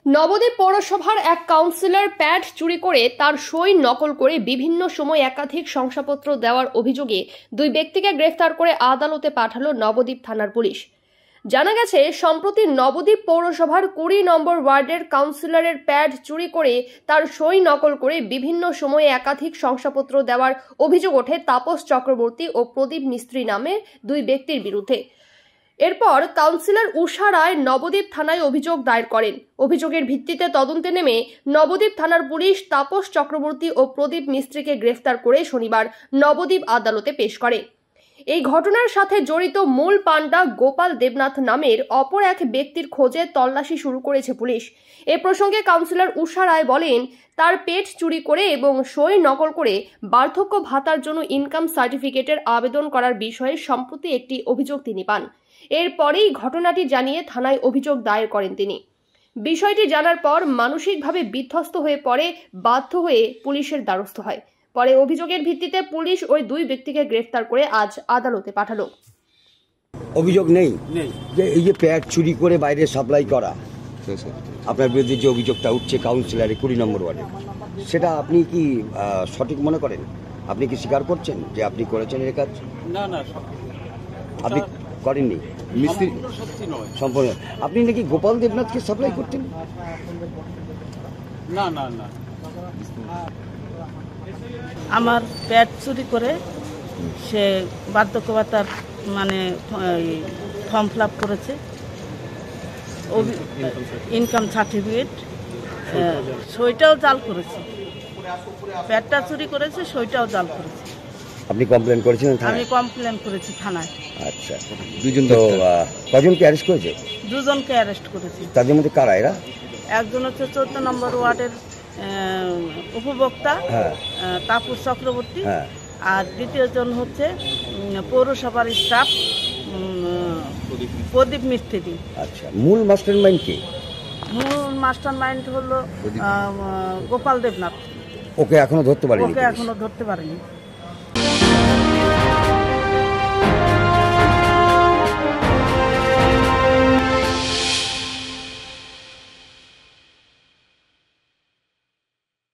নবদ্বীপ পৌরসভার এক councillor pad চুরি করে তার সই নকল করে বিভিন্ন সময় একাধিক শংসাপত্র দেওয়ার অভিযোগে দুই ব্যক্তিকে গ্রেফতার করে আদালতে পাঠালো নবদ্বীপ থানার পুলিশ। জানা গেছে, সম্প্রতি নবদ্বীপ পৌরসভার 20 নম্বর ওয়ার্ডের কাউন্সিলরের প্যাড চুরি করে তার সই নকল করে বিভিন্ন সময়ে একাধিক শংসাপত্র দেওয়ার অভিযোগ ওঠে তাপস চক্রবর্তী ও প্রদীপ মিস্ত্রি নামে দুই ব্যক্তির বিরুদ্ধে। এরপর কাউন্সিলর উষা রায় নবদ্বীপ থানায় অভিযোগ দায়ের করেন। অভিযোগের ভিত্তিতে তদন্তে নেমে নবদ্বীপ থানার পুলিশ তাপস চক্রবর্তী ও প্রদীপ মিস্ত্রিকে গ্রেফতার করে শনিবার নবদ্বীপ আদালতে পেশ করে। এই ঘটনার সাথে জড়িত মূল পাণ্ডা গোপাল দেবনাথ নামের অপর এক ব্যক্তির খোঁজে তল্লাশি শুরু করেছে পুলিশ। এ প্রসঙ্গে কাউন্সিলর উষা রায় বলেন, তার পেট চুরি করে এবং সই নকল করে বার্ধক্য ভাতার জন্য ইনকাম সার্টিফিকেটের আবেদন করার বিষয়ে সম্প্রতি একটি অভিযোগ তিনি পান। এরপরেই ঘটনাটি জানিয়ে থানায় অভিযোগ দায়ের করেন তিনি। বিষয়টি জানার পর মানসিকভাবে বিধ্বস্ত হয়ে পড়ে, বাধ্য হয়ে পুলিশের দ্বারস্থ হয়। পরে অভিযোগের ভিত্তিতে পুলিশ ওই দুই ব্যক্তিকে গ্রেফতার করে আজ আদালতে পাঠালো। অভিযোগ নেই যে এই যে প্যাড চুরি করে বাইরে সাপ্লাই করা, আপনার বিরুদ্ধে যে অভিযোগটা উঠছে কাউন্সিলরে 20 নম্বর ওয়ার্ডে, সেটা আপনি কি সঠিক মনে করেন? আপনি কি স্বীকার করছেন যে আপনি করেছেন এর কাজ? না না, আপনি করেননি, সত্যি নয়। সম্পূর্ণ। আপনি নাকি গোপাল দেবনাথকে সাপ্লাই করতেন? না না না, আমার প্যাড চুরি করে সে বার্ধক্য ভাতার মানে ফর্ম ফিল আপ করেছে, ইনকাম সার্টিফিকেট, সইটাও জাল করেছে। প্যাডটা চুরি করেছে, সইটাও জাল করেছে। আপনি কমপ্লেন করেছিলেন? আমি কমপ্লেন করেছি থানায়। আচ্ছা, দুজন তো কজনকে অ্যারেস্ট করেছে? দুজনকে অ্যারেস্ট করেছি। তাদের মধ্যে কারা এরা? একজন হচ্ছে 14 নম্বর ওয়ার্ডের উপভোক্তা তাপস চক্রবর্তী, আর দ্বিতীয়জন হচ্ছে পৌরসভার স্টাফ প্রদীপ মিস্ত্রি। আচ্ছা, মূল মাস্টার মাইন্ড কে? মূল মাস্টার মাইন্ড হলো গোপাল দেবনাথ। ওকে এখনো ধরতে পারেনি? ওকে এখনো ধরতে পারেনি।